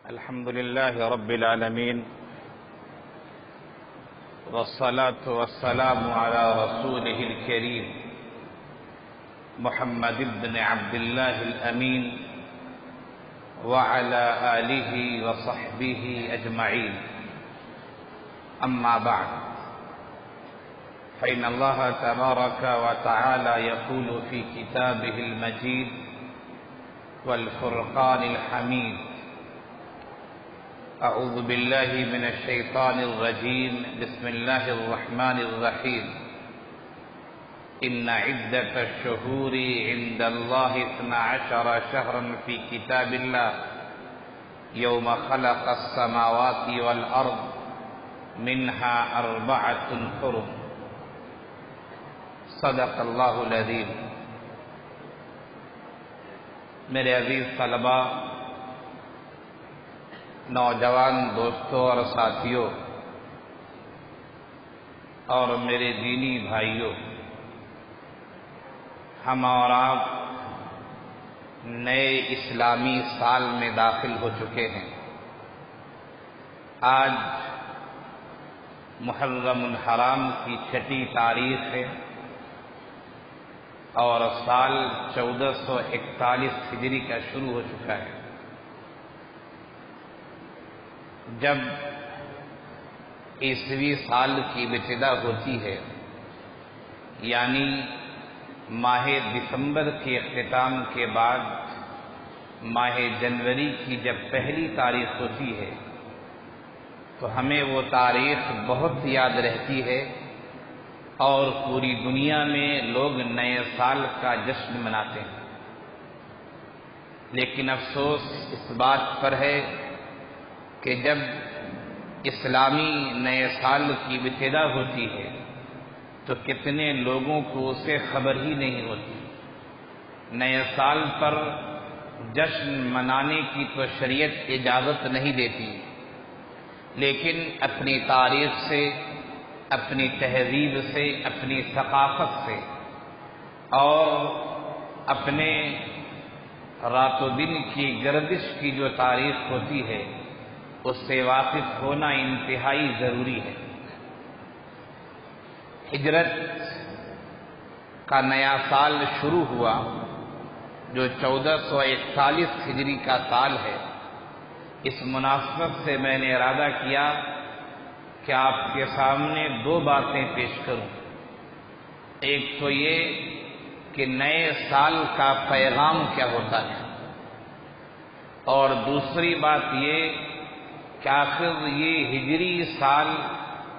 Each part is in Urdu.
الحمد لله رب العالمين، والصلاة والسلام على رسوله الكريم محمد بن عبد الله الأمين وعلى آله وصحبه أجمعين. أما بعد، فإن الله تبارك وتعالى يقول في كتابه المجيد والفرقان الحميد: أعوذ بالله من الشيطان الرجيم، بسم الله الرحمن الرحيم. إن عدة الشهور عند الله 12 شهرا في كتاب الله يوم خلق السماوات والأرض منها 4 حرم. صدق اللہ العظیم. میرے عزیز طلباء، نوجوان دوستوں اور ساتھیوں اور میرے دینی بھائیوں، ہم اور آپ نئے اسلامی سال میں داخل ہو چکے ہیں. آج محرم الحرام کی 6 تاریخ ہے اور سال 1441 ہجری کا شروع ہو چکا ہے. جب عیسوی سال کی ابتدا ہوتی ہے، یعنی ماہ دسمبر کے اختتام کے بعد ماہ جنوری کی جب پہلی تاریخ ہوتی ہے تو ہمیں وہ تاریخ بہت یاد رہتی ہے اور پوری دنیا میں لوگ نئے سال کا جشن مناتے ہیں. لیکن افسوس اس بات پر ہے کہ جب اسلامی نئے سال کی ابتدا ہوتی ہے تو کتنے لوگوں کو اسے خبر ہی نہیں ہوتی. نئے سال پر جشن منانے کی تو شریعت اجازت نہیں دیتی، لیکن اپنی تاریخ سے، اپنی تہذیب سے، اپنی ثقافت سے اور اپنے رات و دن کی گردش کی جو تاریخ ہوتی ہے اس سے واقف ہونا انتہائی ضروری ہے. ہجرت کا نیا سال شروع ہوا جو 1441 ہجری کا سال ہے. اس مناسبت سے میں نے ارادہ کیا کہ آپ کے سامنے 2 باتیں پیش کروں. ایک تو یہ کہ نئے سال کا پیغام کیا ہوتا ہے، اور دوسری بات یہ کہ آخر یہ ہجری سال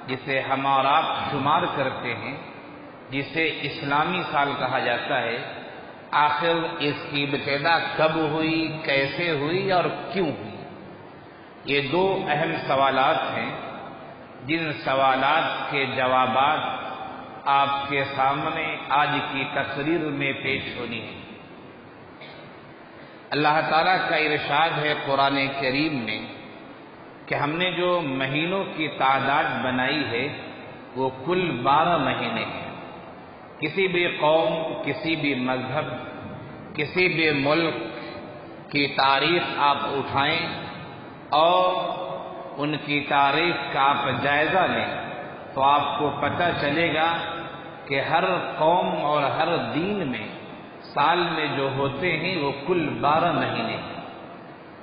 جسے ہم اور آپ شمار کرتے ہیں، جسے اسلامی سال کہا جاتا ہے، آخر اس کی ابتدا کب ہوئی، کیسے ہوئی اور کیوں ہوئی. یہ 2 اہم سوالات ہیں جن سوالات کے جوابات آپ کے سامنے آج کی تقریر میں پیش ہونی ہے. اللہ تعالیٰ کا ارشاد ہے قرآن کریم میں کہ ہم نے جو مہینوں کی تعداد بنائی ہے وہ کل 12 مہینے ہیں. کسی بھی قوم، کسی بھی مذہب، کسی بھی ملک کی تاریخ آپ اٹھائیں اور ان کی تاریخ کا آپ جائزہ لیں تو آپ کو پتہ چلے گا کہ ہر قوم اور ہر دین میں سال میں جو ہوتے ہیں وہ کل 12 مہینے ہیں.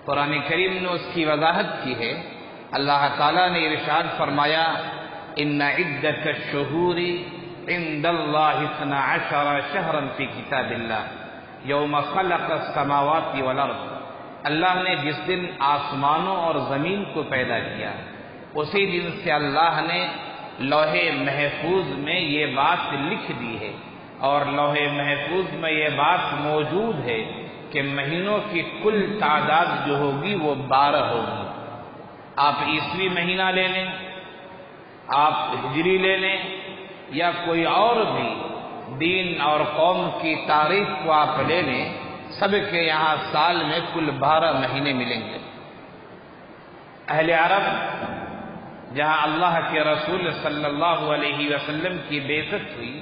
قرآن کریم نے اس کی وضاحت کی ہے. اللہ تعالیٰ نے ارشاد فرمایا: ان عدت الشہور عند اللہ 12 شہرا فی کتاب اللہ یوم خلق السماوات والارض. اللہ نے جس دن آسمانوں اور زمین کو پیدا کیا اسی دن سے اللہ نے لوح محفوظ میں یہ بات لکھ دی ہے، اور لوح محفوظ میں یہ بات موجود ہے کہ مہینوں کی کل تعداد جو ہوگی وہ 12 ہوگی. آپ عیسوی مہینہ لے لیں، آپ ہجری لے لیں، یا کوئی اور بھی دین اور قوم کی تاریخ کو آپ لے لیں، سب کے یہاں سال میں کل 12 مہینے ملیں گے. اہل عرب جہاں اللہ کے رسول صلی اللہ علیہ وسلم کی بعثت ہوئی،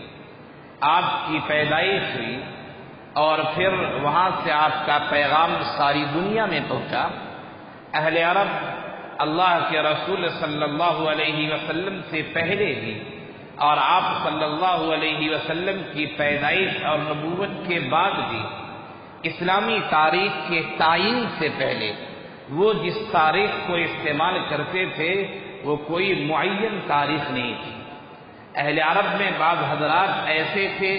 آپ کی پیدائش ہوئی اور پھر وہاں سے آپ کا پیغام ساری دنیا میں پہنچا، اہل عرب اللہ کے رسول صلی اللہ علیہ وسلم سے پہلے بھی اور آپ صلی اللہ علیہ وسلم کی پیدائش اور نبوت کے بعد بھی اسلامی تاریخ کے تعین سے پہلے وہ جس تاریخ کو استعمال کرتے تھے وہ کوئی معین تاریخ نہیں تھی۔ اہل عرب میں بعض حضرات ایسے تھے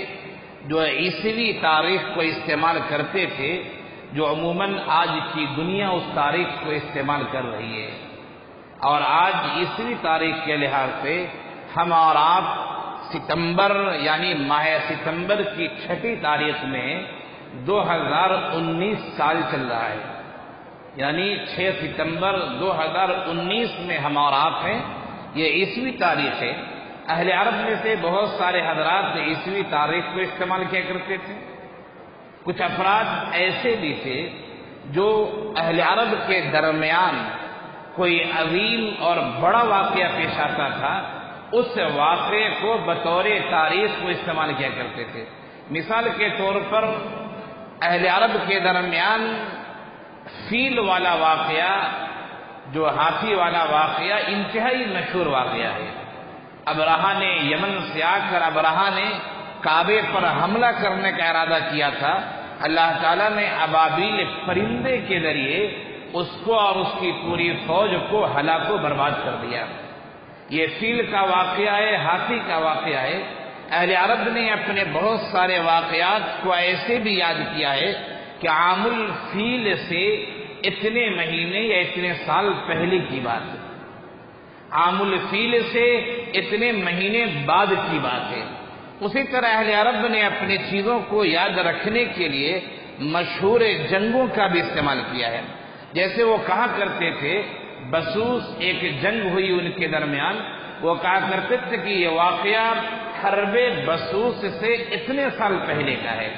جو عیسوی تاریخ کو استعمال کرتے تھے، جو عموماً آج کی دنیا اس تاریخ کو استعمال کر رہی ہے، اور آج عیسوی تاریخ کے لحاظ سے ہم اور آپ ستمبر یعنی ماہ ستمبر کی 6 تاریخ میں 2019 سال چل رہا ہے، یعنی 6 ستمبر 2019 میں ہم اور آپ ہیں، یہ عیسوی تاریخ ہے۔ اہل عرب میں سے بہت سارے حضرات عیسوی تاریخ کو استعمال کیا کرتے تھے۔ کچھ افراد ایسے بھی تھے جو اہل عرب کے درمیان کوئی عظیم اور بڑا واقعہ پیش آتا تھا، اس واقعے کو بطور تاریخ کو استعمال کیا کرتے تھے۔ مثال کے طور پر اہل عرب کے درمیان فیل والا واقعہ، جو ہاتھی والا واقعہ، انتہائی مشہور واقعہ ہے۔ ابرہہ نے یمن سے آ کر ابرہہ نے کعبے پر حملہ کرنے کا ارادہ کیا تھا، اللہ تعالیٰ نے ابابیل پرندے کے ذریعے اس کو اور اس کی پوری فوج کو ہلاک و برباد کر دیا۔ یہ فیل کا واقعہ ہے، ہاتھی کا واقعہ ہے۔ اہل عرب نے اپنے بہت سارے واقعات کو ایسے بھی یاد کیا ہے کہ عام الفیل سے اتنے مہینے یا اتنے سال پہلے کی بات ہے، عام الفیل سے اتنے مہینے بعد کی بات ہے۔ اسی طرح اہل عرب نے اپنی چیزوں کو یاد رکھنے کے لیے مشہور جنگوں کا بھی استعمال کیا ہے۔ جیسے وہ کہا کرتے تھے، بسوس ایک جنگ ہوئی ان کے درمیان، وہ کہا کرتے تھے کہ یہ واقعہ حرب بسوس سے اتنے سال پہلے کا ہے،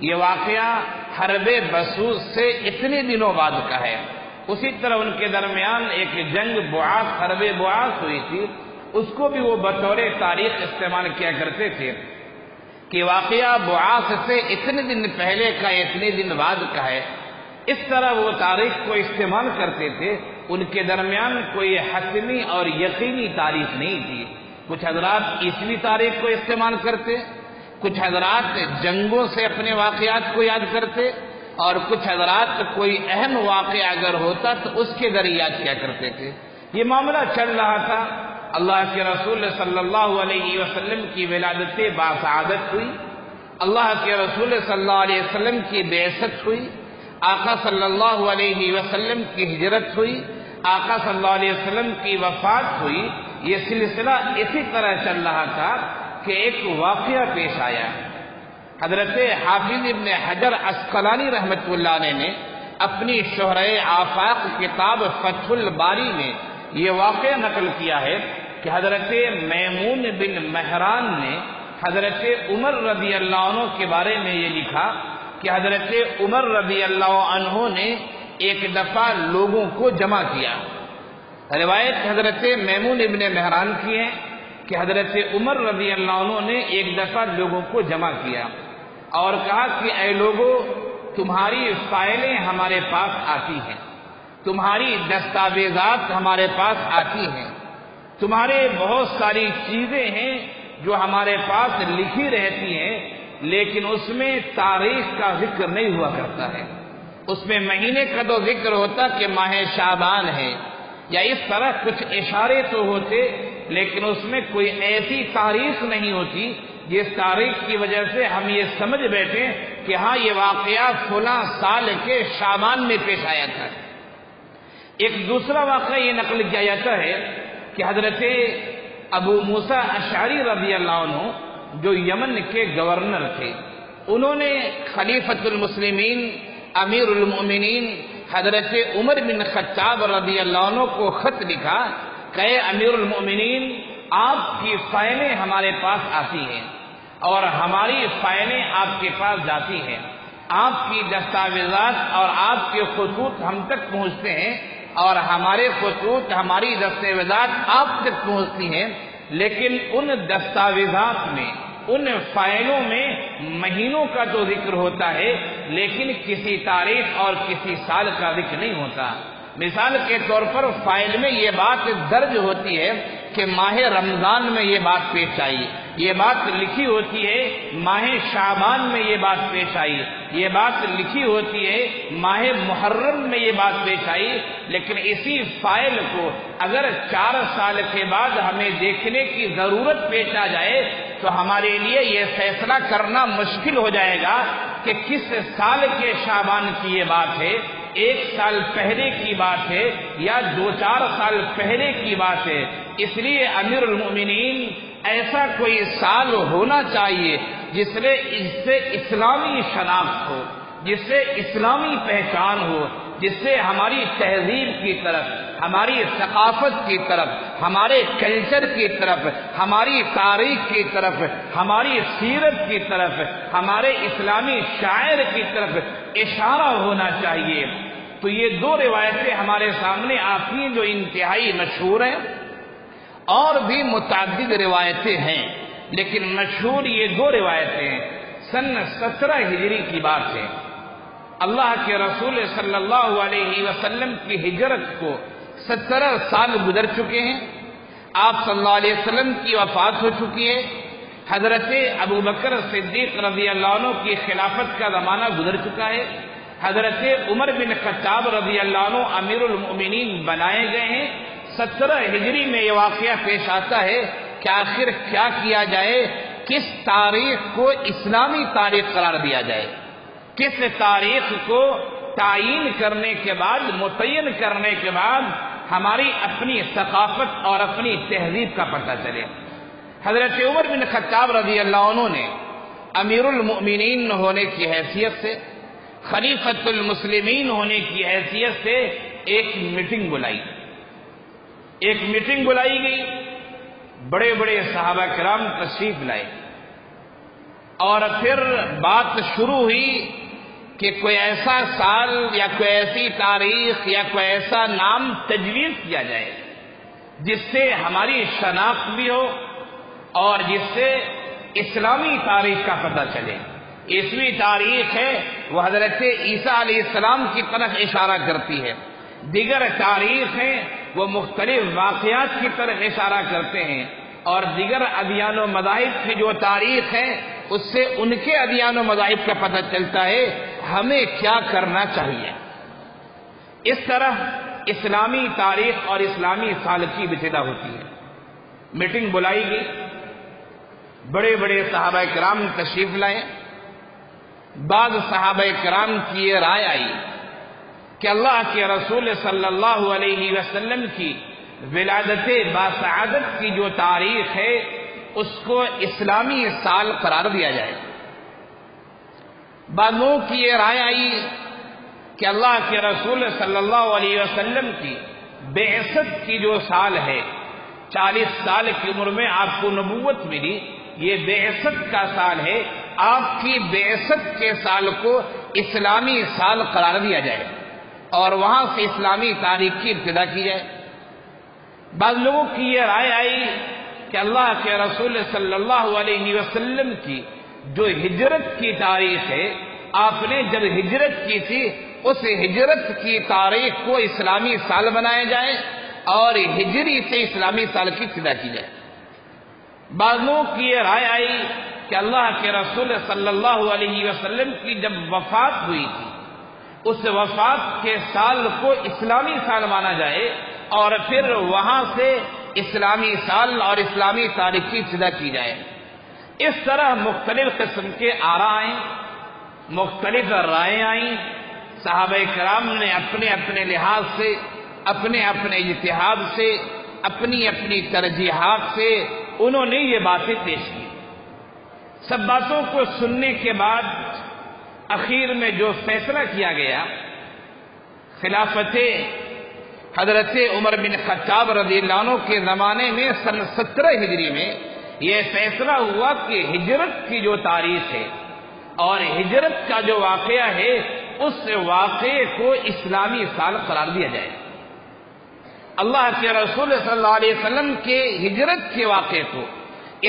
یہ واقعہ حرب بسوس سے اتنے دنوں بعد کا ہے۔ اسی طرح ان کے درمیان ایک جنگ بعاث، حرب بعاث ہوئی تھی، اس کو بھی وہ بطور تاریخ استعمال کیا کرتے تھے کہ واقعہ بعاث سے اتنے دن پہلے کا، اتنے دن بعد کا ہے۔ اس طرح وہ تاریخ کو استعمال کرتے تھے۔ ان کے درمیان کوئی حتمی اور یقینی تاریخ نہیں تھی۔ کچھ حضرات عیسوی تاریخ کو استعمال کرتے، کچھ حضرات جنگوں سے اپنے واقعات کو یاد کرتے، اور کچھ حضرات کوئی اہم واقعہ اگر ہوتا تو اس کے ذریعے یاد کیا کرتے تھے۔ یہ معاملہ چل رہا تھا۔ اللہ کے رسول صلی اللہ علیہ وسلم کی ولادت باسعادت ہوئی، اللہ کے رسول صلی اللہ علیہ وسلم کی بعثت ہوئی، آقا صلی اللہ علیہ وسلم کی ہجرت ہوئی، آقا صلی اللہ علیہ وسلم کی وفات ہوئی۔ یہ سلسلہ اسی طرح چل رہا تھا کہ ایک واقعہ پیش آیا۔ حضرت حافظ ابن حجر عسقلانی رحمۃ اللہ علیہ نے اپنی شرح آفاق کتاب فتح الباری میں یہ واقعہ نقل کیا ہے کہ حضرت میمون بن مہران نے حضرت عمر رضی اللہ عنہ کے بارے میں یہ لکھا کہ حضرت عمر رضی اللہ عنہ نے ایک دفعہ لوگوں کو جمع کیا۔ روایت حضرت میمون ابن مہران کی ہے کہ حضرت عمر رضی اللہ عنہ نے ایک دفعہ لوگوں کو جمع کیا اور کہا کہ اے لوگو، تمہاری فائلیں ہمارے پاس آتی ہیں، تمہاری دستاویزات ہمارے پاس آتی ہیں، تمہارے بہت ساری چیزیں ہیں جو ہمارے پاس لکھی رہتی ہیں، لیکن اس میں تاریخ کا ذکر نہیں ہوا کرتا ہے۔ اس میں مہینے کا تو ذکر ہوتا کہ ماہ شعبان ہے، یا اس طرح کچھ اشارے تو ہوتے، لیکن اس میں کوئی ایسی تاریخ نہیں ہوتی جس تاریخ کی وجہ سے ہم یہ سمجھ بیٹھے کہ ہاں یہ واقعہ فلاں سال کے شعبان میں پیش آیا تھا۔ ایک دوسرا واقعہ یہ نقل کیا جاتا ہے کہ حضرت ابو موسیٰ اشعری رضی اللہ عنہ جو یمن کے گورنر تھے، انہوں نے خلیفۃ المسلمین امیر المؤمنین حضرت عمر بن خطاب رضی اللہ عنہ کو خط لکھا کہ اے امیر المؤمنین، آپ کی فائلیں ہمارے پاس آتی ہیں اور ہماری فائلیں آپ کے پاس جاتی ہیں، آپ کی دستاویزات اور آپ کے خطوط ہم تک پہنچتے ہیں اور ہمارے خطوط، ہماری دستاویزات آپ تک پہنچتی ہیں، لیکن ان دستاویزات میں، ان فائلوں میں مہینوں کا تو ذکر ہوتا ہے، لیکن کسی تاریخ اور کسی سال کا ذکر نہیں ہوتا۔ مثال کے طور پر فائل میں یہ بات درج ہوتی ہے کہ ماہ رمضان میں یہ بات پیش آئی، یہ بات لکھی ہوتی ہے ماہ شعبان میں یہ بات پیش آئی، یہ بات لکھی ہوتی ہے ماہ محرم میں یہ بات پیش آئی، لیکن اسی فائل کو اگر 4 سال کے بعد ہمیں دیکھنے کی ضرورت پیش آ جائے تو ہمارے لیے یہ فیصلہ کرنا مشکل ہو جائے گا کہ کس سال کے شعبان کی یہ بات ہے، 1 سال پہلے کی بات ہے یا 2-4 سال پہلے کی بات ہے۔ اس لیے امیر المؤمنین ایسا کوئی سال ہونا چاہیے جس سے اسلامی شناخت ہو، جس سے اسلامی پہچان ہو، جس سے ہماری تہذیب کی طرف، ہماری ثقافت کی طرف، ہمارے کلچر کی طرف، ہماری تاریخ کی طرف، ہماری سیرت کی طرف، ہمارے اسلامی شاعر کی طرف اشارہ ہونا چاہیے۔ تو یہ 2 روایتیں ہمارے سامنے آتی ہیں جو انتہائی مشہور ہیں، اور بھی متعدد روایتیں ہیں، لیکن مشہور یہ 2 روایتیں ہیں۔ سن 17 ہجری کی بات ہے، اللہ کے رسول صلی اللہ علیہ وسلم کی ہجرت کو 17 سال گزر چکے ہیں، آپ صلی اللہ علیہ وسلم کی وفات ہو چکی ہے، حضرت ابوبکر صدیق رضی اللہ عنہ کی خلافت کا زمانہ گزر چکا ہے، حضرت عمر بن خطاب رضی اللہ عنہ امیر المؤمنین بنائے گئے ہیں۔ 17 ہجری میں یہ واقعہ پیش آتا ہے کہ آخر کیا کیا جائے، کس تاریخ کو اسلامی تاریخ قرار دیا جائے، کس تاریخ کو تعین کرنے کے بعد، متعین کرنے کے بعد ہماری اپنی ثقافت اور اپنی تہذیب کا پتہ چلے۔ حضرت عمر بن خطاب رضی اللہ عنہ نے امیر المؤمنین ہونے کی حیثیت سے، خلیفۃ المسلمین ہونے کی حیثیت سے ایک میٹنگ بلائی، ایک میٹنگ بلائی گئی، بڑے بڑے صحابہ کرام تشریف لائے، اور پھر بات شروع ہوئی کہ کوئی ایسا سال یا کوئی ایسی تاریخ یا کوئی ایسا نام تجویز کیا جائے جس سے ہماری شناخت بھی ہو اور جس سے اسلامی تاریخ کا پتہ چلے۔ عیسوی تاریخ ہے وہ حضرت عیسیٰ علیہ السلام کی طرف اشارہ کرتی ہے، دیگر تاریخ ہیں وہ مختلف واقعات کی طرف اشارہ کرتے ہیں، اور دیگر ادیان و مذاہب کی جو تاریخ ہے اس سے ان کے ادیان و مذاہب کا پتہ چلتا ہے ہمیں کیا کرنا چاہیے۔ اس طرح اسلامی تاریخ اور اسلامی سال کی ابتدا ہوتی ہے۔ میٹنگ بلائی گئی، بڑے بڑے صحابہ کرام تشریف لائے، بعض صحابہ کرام کی یہ رائے آئی کہ اللہ کے رسول صلی اللہ علیہ وسلم کی ولادت باسعادت کی جو تاریخ ہے اس کو اسلامی سال قرار دیا جائے۔ بعضوں کی یہ رائے آئی کہ اللہ کے رسول صلی اللہ علیہ وسلم کی بعثت کی جو سال ہے، 40 سال کی عمر میں آپ کو نبوت ملی، یہ بعثت کا سال ہے، آپ کی بعثت کے سال کو اسلامی سال قرار دیا جائے اور وہاں سے اسلامی تاریخ کی ابتدا کی جائے۔ بعض لوگوں کی یہ رائے آئی کہ اللہ کے رسول صلی اللہ علیہ وسلم کی جو ہجرت کی تاریخ ہے، آپ نے جب ہجرت کی تھی اس ہجرت کی تاریخ کو اسلامی سال بنایا جائے اور ہجری سے اسلامی سال کی ابتدا کی جائے۔ بعض لوگوں کی یہ رائے آئی کہ اللہ کے رسول صلی اللہ علیہ وسلم کی جب وفات ہوئی تھی اس وفات کے سال کو اسلامی سال مانا جائے اور پھر وہاں سے اسلامی سال اور اسلامی تاریخ کی ابتدا کی جائے۔ اس طرح مختلف قسم کے آراء آئیں، مختلف رائیں آئیں، صحابہ کرام نے اپنے اپنے لحاظ سے، اپنے اپنے اجتہاد سے، اپنی اپنی ترجیحات سے انہوں نے یہ باتیں پیش کی۔ سب باتوں کو سننے کے بعد اخیر میں جو فیصلہ کیا گیا، خلافت حضرت عمر بن خطاب رضی اللہ عنہ کے زمانے میں سن 17 ہجری میں یہ فیصلہ ہوا کہ ہجرت کی جو تاریخ ہے اور ہجرت کا جو واقعہ ہے اس واقعے کو اسلامی سال قرار دیا جائے۔ اللہ کے رسول صلی اللہ علیہ وسلم کے ہجرت کے واقعے کو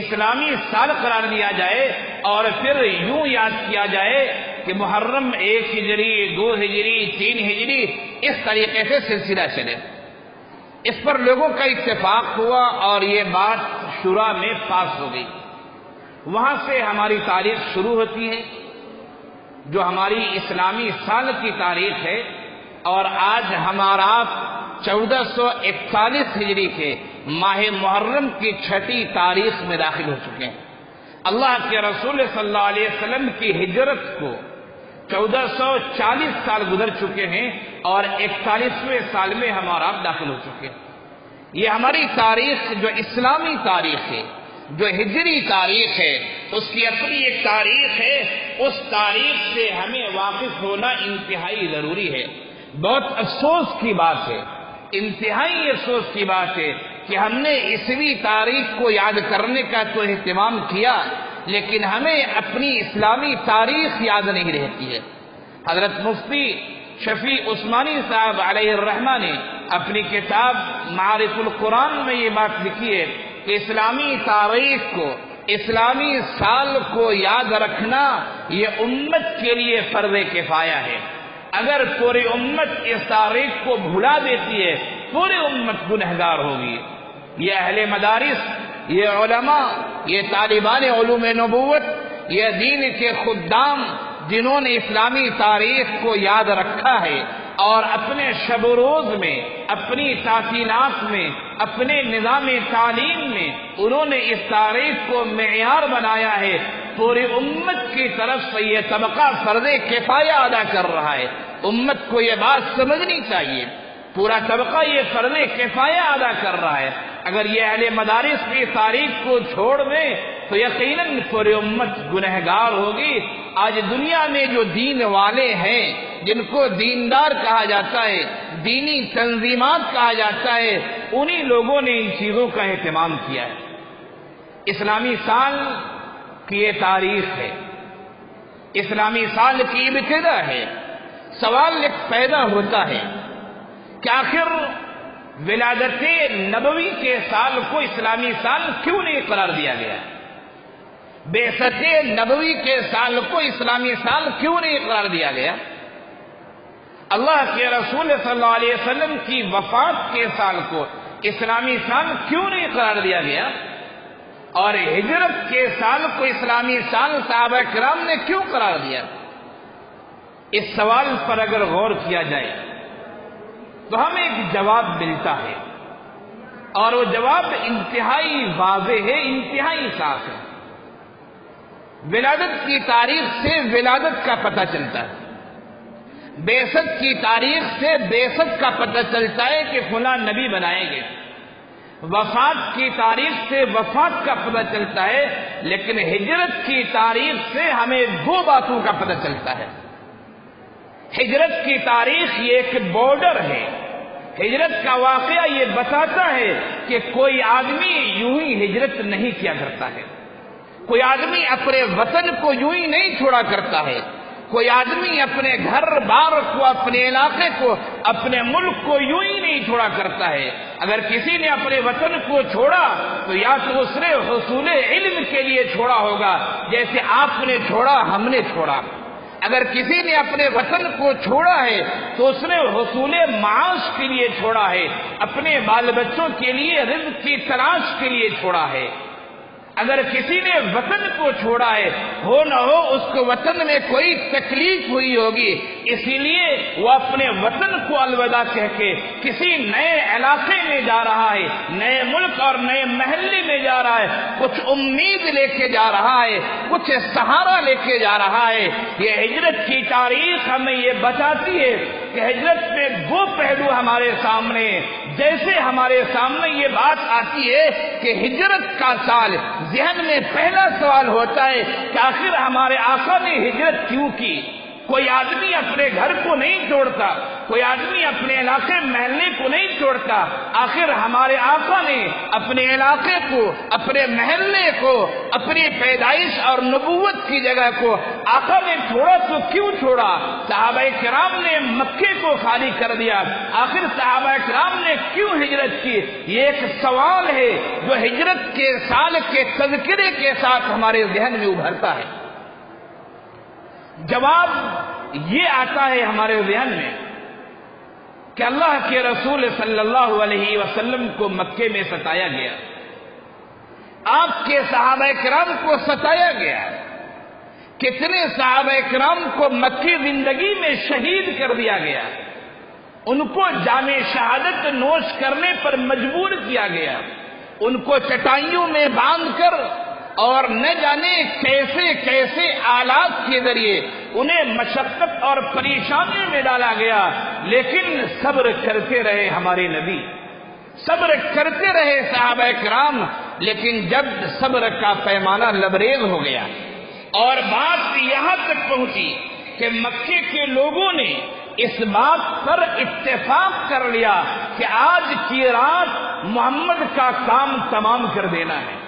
اسلامی سال قرار دیا جائے اور پھر یوں یاد کیا جائے کہ محرم 1 ہجری 2 ہجری 3 ہجری اس طریقے سے سلسلہ چلے. اس پر لوگوں کا اتفاق ہوا اور یہ بات شورا میں پاس ہو گئی. وہاں سے ہماری تاریخ شروع ہوتی ہے جو ہماری اسلامی سال کی تاریخ ہے، اور آج ہمارا 1441 ہجری کے ماہ محرم کی 6ٹھی تاریخ میں داخل ہو چکے ہیں. اللہ کے رسول صلی اللہ علیہ وسلم کی ہجرت کو 1440 سال گزر چکے ہیں اور 41ویں سال میں ہمارا داخل ہو چکے ہیں. یہ ہماری تاریخ جو اسلامی تاریخ ہے، جو ہجری تاریخ ہے، اس کی اپنی ایک تاریخ ہے. اس تاریخ سے ہمیں واقف ہونا انتہائی ضروری ہے. بہت افسوس کی بات ہے، انتہائی افسوس کی بات ہے کہ ہم نے عیسوی تاریخ کو یاد کرنے کا تو اہتمام کیا، لیکن ہمیں اپنی اسلامی تاریخ یاد نہیں رہتی ہے. حضرت مفتی شفیع عثمانی صاحب علیہ الرحمہ نے اپنی کتاب معارف القرآن میں یہ بات لکھی ہے کہ اسلامی تاریخ کو، اسلامی سال کو یاد رکھنا یہ امت کے لیے فرض کفایہ ہے. اگر پوری امت اس تاریخ کو بھلا دیتی ہے، پوری امت گنہگار ہوگی. یہ اہل مدارس، یہ علماء، یہ طالبان علوم نبوت، یہ دین کے خدام جنہوں نے اسلامی تاریخ کو یاد رکھا ہے اور اپنے شب و روز میں، اپنی تعطیلات میں، اپنے نظام تعلیم میں انہوں نے اس تاریخ کو معیار بنایا ہے، پوری امت کی طرف سے یہ طبقہ فرض کفایہ ادا کر رہا ہے. امت کو یہ بات سمجھنی چاہیے، پورا طبقہ یہ فرض کفایہ ادا کر رہا ہے. اگر یہ اہل مدارس کی تاریخ کو چھوڑ دیں تو یقیناً پوری امت گنہگار ہوگی. آج دنیا میں جو دین والے ہیں، جن کو دیندار کہا جاتا ہے، دینی تنظیمات کہا جاتا ہے، انہی لوگوں نے ان چیزوں کا اہتمام کیا ہے. اسلامی سال کی یہ تاریخ ہے، اسلامی سال کی ابتدا ہے. سوال ایک پیدا ہوتا ہے کہ آخر ولادت نبوی کے سال کو اسلامی سال کیوں نہیں قرار دیا گیا؟ بعثت نبوی کے سال کو اسلامی سال کیوں نہیں قرار دیا گیا؟ اللہ کے رسول صلی اللہ علیہ وسلم کی وفات کے سال کو اسلامی سال کیوں نہیں قرار دیا گیا؟ اور ہجرت کے سال کو اسلامی سال صحابہ کرام نے کیوں قرار دیا؟ اس سوال پر اگر غور کیا جائے تو ہمیں ایک جواب ملتا ہے، اور وہ جواب انتہائی واضح ہے، انتہائی صاف ہے. ولادت کی تاریخ سے ولادت کا پتہ چلتا ہے، بعثت کی تاریخ سے بعثت کا پتہ چلتا ہے کہ فلاں نبی بنائیں گے. وفات کی تاریخ سے وفات کا پتہ چلتا ہے، لیکن ہجرت کی تاریخ سے ہمیں دو باتوں کا پتہ چلتا ہے. ہجرت کی تاریخ یہ ایک بارڈر ہے. ہجرت کا واقعہ یہ بتاتا ہے کہ کوئی آدمی یوں ہی ہجرت نہیں کیا کرتا ہے، کوئی آدمی اپنے وطن کو یوں ہی نہیں چھوڑا کرتا ہے، کوئی آدمی اپنے گھر بار کو، اپنے علاقے کو، اپنے ملک کو یوں ہی نہیں چھوڑا کرتا ہے. اگر کسی نے اپنے وطن کو چھوڑا تو یا تو اس نے حصول علم کے لیے چھوڑا ہوگا، جیسے آپ نے چھوڑا، ہم نے چھوڑا. اگر کسی نے اپنے وطن کو چھوڑا ہے تو اس نے حصول معاش کے لیے چھوڑا ہے، اپنے بال بچوں کے لیے رزق کی تلاش کے لیے چھوڑا ہے. اگر کسی نے وطن کو چھوڑا ہے، ہو نہ ہو اس کو وطن میں کوئی تکلیف ہوئی ہوگی، اسی لیے وہ اپنے وطن کو الوداع کہہ کے کسی نئے علاقے میں جا رہا ہے، نئے ملک اور نئے محلے میں جا رہا ہے، کچھ امید لے کے جا رہا ہے، کچھ سہارا لے کے جا رہا ہے. یہ ہجرت کی تاریخ ہمیں یہ بتاتی ہے کہ ہجرت میں دو پہلو ہمارے سامنے، جیسے ہمارے سامنے یہ بات آتی ہے کہ ہجرت کا سال، ذہن میں پہلا سوال ہوتا ہے کہ آخر ہمارے آقا نے ہجرت کیوں کی؟ کوئی آدمی اپنے گھر کو نہیں چھوڑتا، کوئی آدمی اپنے علاقے محلے کو نہیں چھوڑتا. آخر ہمارے آقا نے اپنے علاقے کو، اپنے محلے کو، اپنی پیدائش اور نبوت کی جگہ کو آقا نے چھوڑا تو کیوں چھوڑا؟ صحابہ کرام نے مکے کو خالی کر دیا، آخر صحابہ کرام نے کیوں ہجرت کی؟ یہ ایک سوال ہے جو ہجرت کے سال کے تذکرے کے ساتھ ہمارے ذہن میں ابھرتا ہے. جواب یہ آتا ہے ہمارے ذہن میں کہ اللہ کے رسول صلی اللہ علیہ وسلم کو مکے میں ستایا گیا، آپ کے صحابہ کرام کو ستایا گیا، کتنے صحابہ کرام کو مکی زندگی میں شہید کر دیا گیا، ان کو جام شہادت نوش کرنے پر مجبور کیا گیا، ان کو چٹائیوں میں باندھ کر اور نہ جانے کیسے کیسے آلات کے ذریعے انہیں مشقت اور پریشانی میں ڈالا گیا، لیکن صبر کرتے رہے ہمارے نبی، صبر کرتے رہے صحابہ کرام۔ لیکن جب صبر کا پیمانہ لبریز ہو گیا اور بات یہاں تک پہنچی کہ مکے کے لوگوں نے اس بات پر اتفاق کر لیا کہ آج کی رات محمد کا کام تمام کر دینا ہے،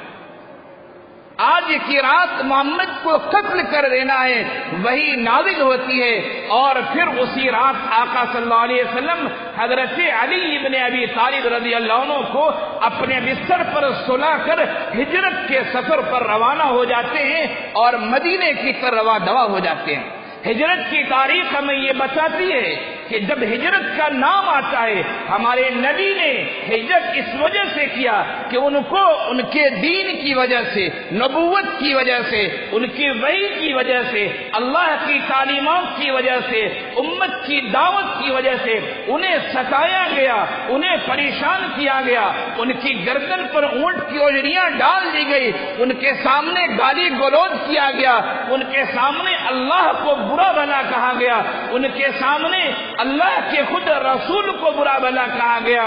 آج کی رات محمد کو قتل کر دینا ہے، وہی نازل ہوتی ہے اور پھر اسی رات آقا صلی اللہ علیہ وسلم حضرت علی ابن ابی طالب رضی اللہ عنہ کو اپنے بستر پر سلا کر ہجرت کے سفر پر روانہ ہو جاتے ہیں اور مدینے کی طرف رواں دوا ہو جاتے ہیں۔ ہجرت کی تاریخ ہمیں یہ بتاتی ہے کہ جب ہجرت کا نام آتا ہے، ہمارے نبی نے ہجرت اس وجہ سے کیا کہ ان کو ان کے دین کی وجہ سے، نبوت کی وجہ سے، ان کی وحی کی وجہ سے، اللہ کی تعلیمات کی وجہ سے، امت کی دعوت کی وجہ سے انہیں ستایا گیا، انہیں پریشان کیا گیا، ان کی گردن پر اونٹ کی اوجریاں ڈال دی گئی، ان کے سامنے گالی گلوچ کیا گیا، ان کے سامنے اللہ کو برا بھلا کہا گیا، ان کے سامنے اللہ کے خود رسول کو برا بھلا کہا گیا۔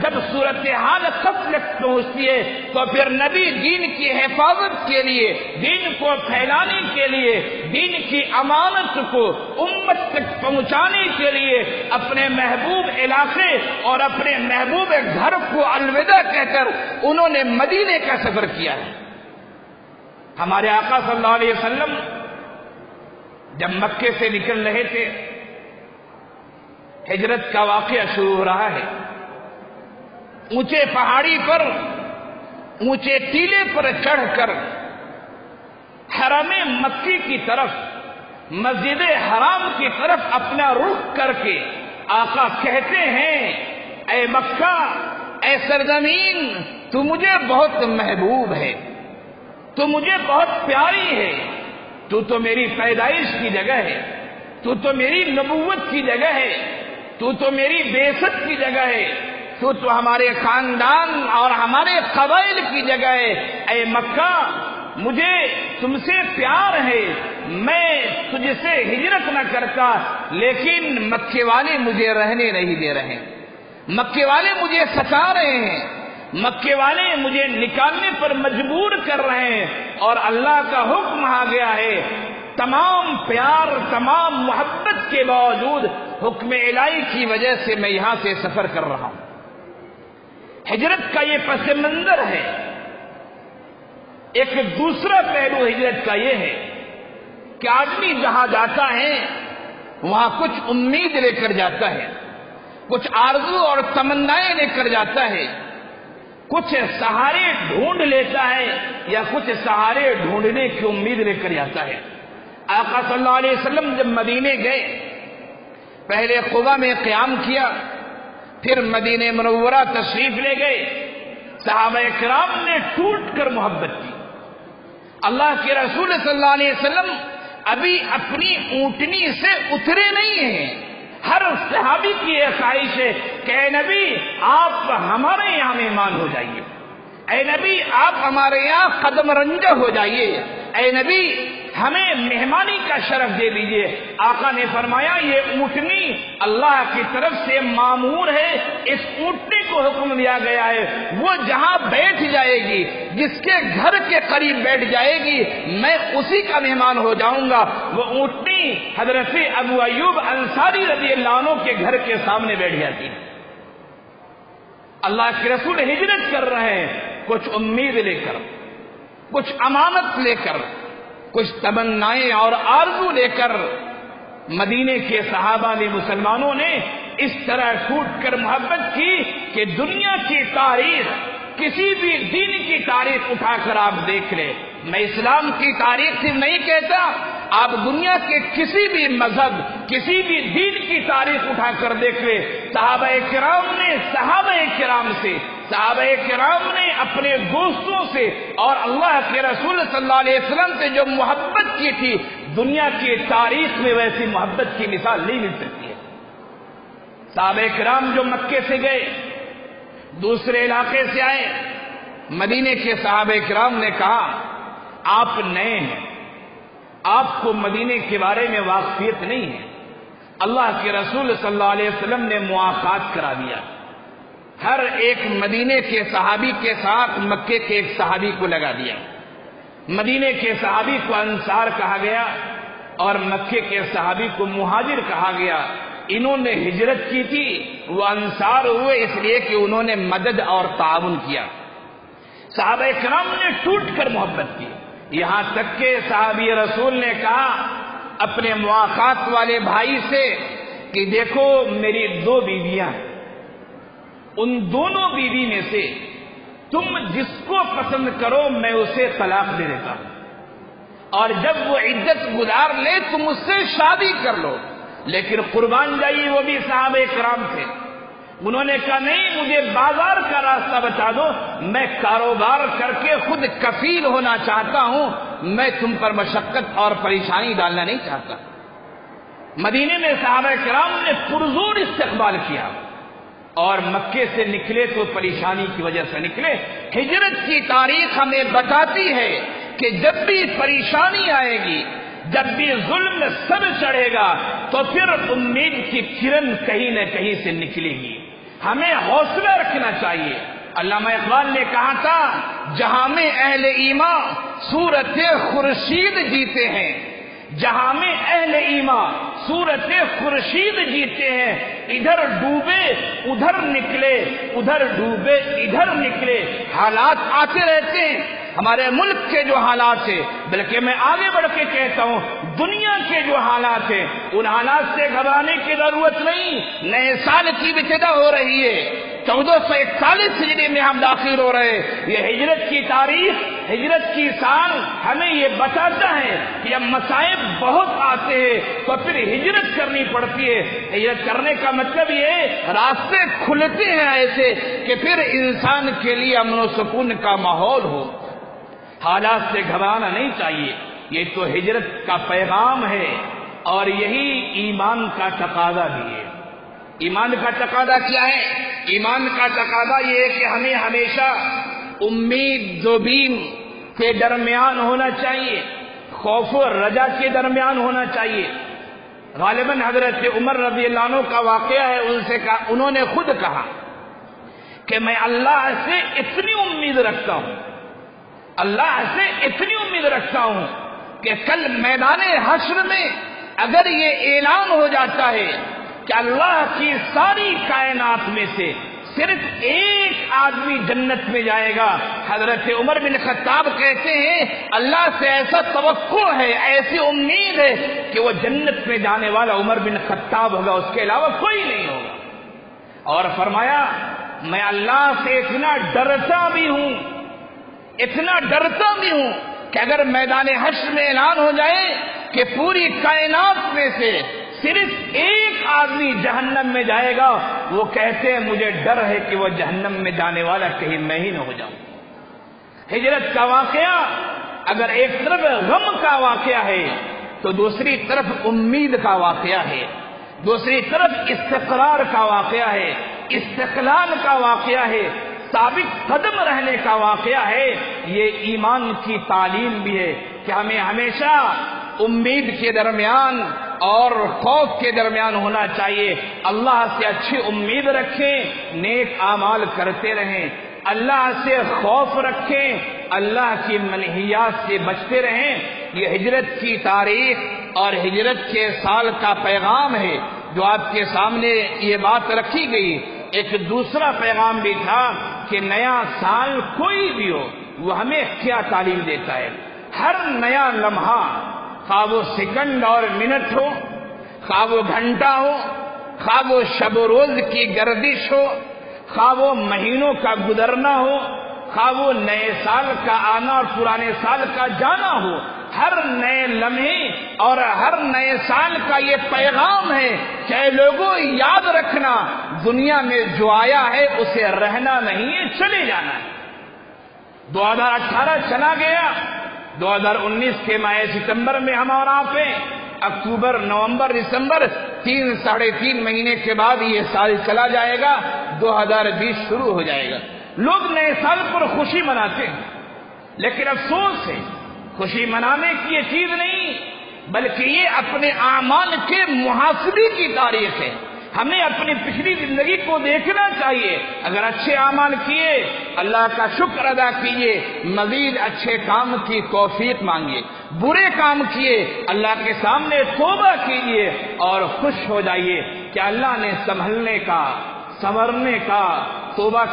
جب صورتحال قتل پہنچتی ہے تو پھر نبی دین کی حفاظت کے لیے، دین کو پھیلانے کے لیے، دین کی امانت کو امت تک پہنچانے کے لیے اپنے محبوب علاقے اور اپنے محبوب گھر کو الوداع کہہ کر انہوں نے مدینے کا سفر کیا ہے۔ ہمارے آقا صلی اللہ علیہ وسلم جب مکے سے نکل رہے تھے، ہجرت کا واقعہ شروع ہو رہا ہے، اونچے پہاڑی پر، اونچے ٹیلے پر چڑھ کر حرم مکی کی طرف، مسجد حرام کی طرف اپنا رخ کر کے آقا کہتے ہیں، اے مکہ، اے سرزمین، تو مجھے بہت محبوب ہے، تو مجھے بہت پیاری ہے، تو میری پیدائش کی جگہ ہے، تو میری نبوت کی جگہ ہے، تو میری بعثت کی جگہ ہے، تو ہمارے خاندان اور ہمارے قبائل کی جگہ ہے۔ اے مکہ، مجھے تم سے پیار ہے، میں تجھ سے ہجرت نہ کرتا، لیکن مکے والے مجھے رہنے نہیں دے رہے، مکے والے مجھے ستا رہے ہیں، مکے والے مجھے نکالنے پر مجبور کر رہے ہیں، اور اللہ کا حکم آ گیا ہے، تمام پیار، تمام محبت کے باوجود حکم الہی کی وجہ سے میں یہاں سے سفر کر رہا ہوں۔ ہجرت کا یہ پس منظر ہے۔ ایک دوسرا پہلو ہجرت کا یہ ہے کہ آدمی جہاں جاتا ہے وہاں کچھ امید لے کر جاتا ہے، کچھ آرزو اور تمنائیں لے کر جاتا ہے، کچھ سہارے ڈھونڈ لیتا ہے یا کچھ سہارے ڈھونڈنے کی امید لے کر جاتا ہے۔ آقا صلی اللہ علیہ وسلم جب مدینے گئے، پہلے قباء میں قیام کیا، پھر مدینہ منورہ تشریف لے گئے، صحابہ کرام نے ٹوٹ کر محبت کی۔ اللہ کے رسول صلی اللہ علیہ وسلم ابھی اپنی اونٹنی سے اترے نہیں ہیں۔ ہر صحابی کی یہ خواہش ہے کہ اے نبی، آپ ہمارے یہاں مہمان ہو جائیے، اے نبی آپ ہمارے یہاں قدم رنجہ ہو جائیے، اے نبی ہمیں مہمانی کا شرف دے دیجئے۔ آقا نے فرمایا یہ اونٹنی اللہ کی طرف سے مامور ہے، اس اونٹنی کو حکم دیا گیا ہے وہ جہاں بیٹھ جائے گی، جس کے گھر کے قریب بیٹھ جائے گی، میں اسی کا مہمان ہو جاؤں گا۔ وہ اونٹنی حضرت ابو ایوب انصاری رضی اللہ عنہ کے گھر کے سامنے بیٹھ جاتی ہے۔ اللہ کے رسول ہجرت کر رہے ہیں، کچھ امید لے کر، کچھ امانت لے کر، کچھ تمنائیں اور آرزو لے کر۔ مدینے کے صحابہ نے، مسلمانوں نے اس طرح ٹوٹ کر محبت کی کہ دنیا کی تاریخ، کسی بھی دین کی تاریخ اٹھا کر آپ دیکھ لیں، میں اسلام کی تاریخ سے نہیں کہتا، آپ دنیا کے کسی بھی مذہب کسی بھی دین کی تاریخ اٹھا کر دیکھ لیں، صحابہ کرام نے اپنے دوستوں سے اور اللہ کے رسول صلی اللہ علیہ وسلم سے جو محبت کی تھی، دنیا کی تاریخ میں ویسی محبت کی مثال نہیں مل سکتی ہے۔ صحابہ کرام جو مکے سے گئے، دوسرے علاقے سے آئے، مدینے کے صحابہ کرام نے کہا آپ نئے ہیں، آپ کو مدینے کے بارے میں واقفیت نہیں ہے۔ اللہ کے رسول صلی اللہ علیہ وسلم نے مواخات کرا دیا، ہر ایک مدینے کے صحابی کے ساتھ مکے کے ایک صحابی کو لگا دیا۔ مدینے کے صحابی کو انصار کہا گیا اور مکے کے صحابی کو مہاجر کہا گیا۔ انہوں نے ہجرت کی تھی، وہ انصار ہوئے اس لیے کہ انہوں نے مدد اور تعاون کیا۔ صحابہ کرام نے ٹوٹ کر محبت کی، یہاں تک کہ صحابی رسول نے کہا اپنے مواخات والے بھائی سے کہ دیکھو میری 2 بیویاں ہیں، ان دونوں بیوی میں سے تم جس کو پسند کرو میں اسے طلاق دے دیتا ہوں، اور جب وہ عدت گزار لے تم اس سے شادی کر لو۔ لیکن قربان جائیے وہ بھی صحابہ کرام تھے، انہوں نے کہا نہیں، مجھے بازار کا راستہ بتا دو، میں کاروبار کر کے خود کفیل ہونا چاہتا ہوں، میں تم پر مشقت اور پریشانی ڈالنا نہیں چاہتا۔ مدینے میں صحابہ کرام نے پرزور استقبال کیا اور مکے سے نکلے تو پریشانی کی وجہ سے نکلے۔ ہجرت کی تاریخ ہمیں بتاتی ہے کہ جب بھی پریشانی آئے گی، جب بھی ظلم سر چڑھے گا تو پھر امید کی کرن کہیں نہ کہیں سے نکلے گی۔ ہمیں حوصلہ رکھنا چاہیے۔ علامہ اقبال نے کہا تھا جہاں میں اہل ایمان صورت خورشید جیتے ہیں، جہاں میں اہل ایمان صورت خورشید جیتے ہیں، ادھر ڈوبے ادھر نکلے، ادھر ڈوبے ادھر نکلے۔ حالات آتے رہتے ہیں، ہمارے ملک کے جو حالات ہیں، بلکہ میں آگے بڑھ کے کہتا ہوں دنیا کے جو حالات ہیں، ان حالات سے گھبرانے کی ضرورت نہیں۔ نئے سال کی ابتدا ہو رہی ہے، 1441 ہجری میں ہم داخل ہو رہے ہیں۔ یہ ہجرت کی تاریخ، ہجرت کی سال ہمیں یہ بتاتا ہے کہ جب مصائب بہت آتے ہیں تو پھر ہجرت کرنی پڑتی ہے۔ ہجرت کرنے کا مطلب یہ ہے راستے کھلتے ہیں ایسے کہ پھر انسان کے لیے امن و سکون کا ماحول ہو۔ حالات سے گھبرانا نہیں چاہیے، یہ تو ہجرت کا پیغام ہے اور یہی ایمان کا تقاضا بھی ہے۔ ایمان کا تقاضا کیا ہے؟ ایمان کا تقاضا یہ ہے کہ ہمیں ہمیشہ امید و بیم کے درمیان ہونا چاہیے، خوف و رجا کے درمیان ہونا چاہیے۔ غالباً حضرت عمر رضی اللہ عنہ کا واقعہ ہے، انہوں نے خود کہا کہ میں اللہ سے اتنی امید رکھتا ہوں، اللہ سے اتنی امید رکھتا ہوں کہ کل میدان حشر میں اگر یہ اعلان ہو جاتا ہے کہ اللہ کی ساری کائنات میں سے صرف ایک آدمی جنت میں جائے گا، حضرت عمر بن خطاب کہتے ہیں اللہ سے ایسا توقع ہے، ایسی امید ہے کہ وہ جنت میں جانے والا عمر بن خطاب ہوگا، اس کے علاوہ کوئی نہیں ہوگا۔ اور فرمایا میں اللہ سے اتنا ڈرتا بھی ہوں، اتنا ڈرتا بھی ہوں کہ اگر میدان حشر میں اعلان ہو جائے کہ پوری کائنات میں سے صرف ایک آدمی جہنم میں جائے گا، وہ کہتے ہیں مجھے ڈر ہے کہ وہ جہنم میں جانے والا کہیں میں ہی نہ ہو جاؤں۔ ہجرت کا واقعہ اگر ایک طرف غم کا واقعہ ہے تو دوسری طرف امید کا واقعہ ہے، دوسری طرف استقرار کا واقعہ ہے، استقلال کا واقعہ ہے، ثابت قدم رہنے کا واقعہ ہے۔ یہ ایمان کی تعلیم بھی ہے کہ ہمیں ہمیشہ امید کے درمیان اور خوف کے درمیان ہونا چاہیے۔ اللہ سے اچھی امید رکھیں، نیک اعمال کرتے رہیں، اللہ سے خوف رکھیں، اللہ کی منہیات سے بچتے رہیں۔ یہ ہجرت کی تاریخ اور ہجرت کے سال کا پیغام ہے جو آپ کے سامنے یہ بات رکھی گئی۔ ایک دوسرا پیغام بھی تھا کہ نیا سال کوئی بھی ہو وہ ہمیں کیا تعلیم دیتا ہے۔ ہر نیا لمحہ، خواہ وہ سیکنڈ اور منٹ ہو، خواہ وہ گھنٹہ ہو، خواہ وہ شب و روز کی گردش ہو، خواہ وہ مہینوں کا گزرنا ہو، خواہ وہ نئے سال کا آنا اور پرانے سال کا جانا ہو، ہر نئے لمحے اور ہر نئے سال کا یہ پیغام ہے کہ اے لوگوں یاد رکھنا، دنیا میں جو آیا ہے اسے رہنا نہیں ہے، چلے جانا ہے۔ 2018 چلا گیا، 2019 کے ماہ ستمبر میں ہم اور آپ ہیں، اکتوبر، نومبر، دسمبر، 3 ساڑھے 3 مہینے کے بعد یہ سال چلا جائے گا، 2020 شروع ہو جائے گا۔ لوگ نئے سال پر خوشی مناتے ہیں، لیکن افسوس ہے خوشی منانے کی یہ چیز نہیں، بلکہ یہ اپنے اعمال کے محاسبے کی تاریخ ہے۔ ہمیں اپنی پچھلی زندگی کو دیکھنا چاہیے، اگر اچھے اعمال کیے اللہ کا شکر ادا کیجیے، مزید اچھے کام کی توفیق مانگیے، برے کام کیے اللہ کے سامنے توبہ کیجیے اور خوش ہو جائیے کہ اللہ نے سنبھلنے کا، سنورنے کا، توبہ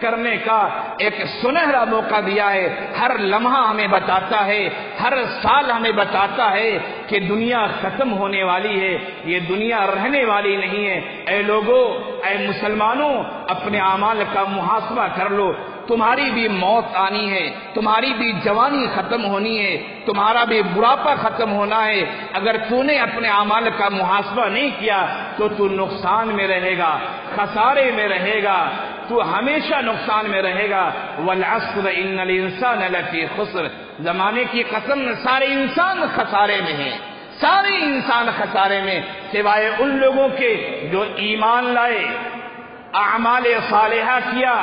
کرنے کا ایک سنہرا موقع دیا ہے۔ ہر لمحہ ہمیں بتاتا ہے، ہر سال ہمیں بتاتا ہے کہ دنیا ختم ہونے والی ہے، یہ دنیا رہنے والی نہیں ہے۔ اے لوگوں، اے مسلمانوں، اپنے اعمال کا محاسبہ کر لو، تمہاری بھی موت آنی ہے، تمہاری بھی جوانی ختم ہونی ہے، تمہارا بھی بڑھاپا ختم ہونا ہے۔ اگر تو نے اپنے اعمال کا محاسبہ نہیں کیا تو نقصان میں رہے گا، خسارے میں رہے گا، تو ہمیشہ نقصان میں رہے گا۔ والعصر ان الانسان لفی خسر، زمانے کی قسم سارے انسان خسارے میں ہیں، سارے انسان خسارے میں، سوائے ان لوگوں کے جو ایمان لائے، اعمال صالحہ کیا،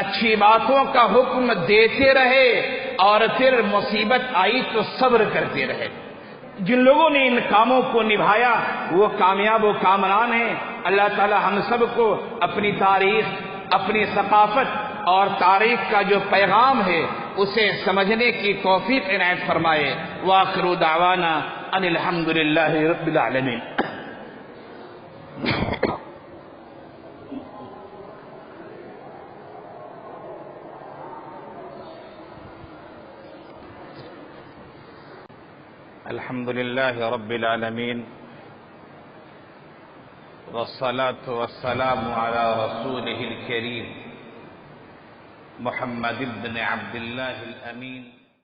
اچھی باتوں کا حکم دیتے رہے اور پھر مصیبت آئی تو صبر کرتے رہے۔ جن لوگوں نے ان کاموں کو نبھایا وہ کامیاب و کامران ہیں۔ اللہ تعالی ہم سب کو اپنی تاریخ، اپنی ثقافت اور تاریخ کا جو پیغام ہے اسے سمجھنے کی توفیق عنایت فرمائے۔ وآخر دعوانا ان الحمد للہ رب العالمین۔ الحمد لله رب العالمين، والصلاة والسلام على رسوله الكريم محمد بن عبد الله الأمين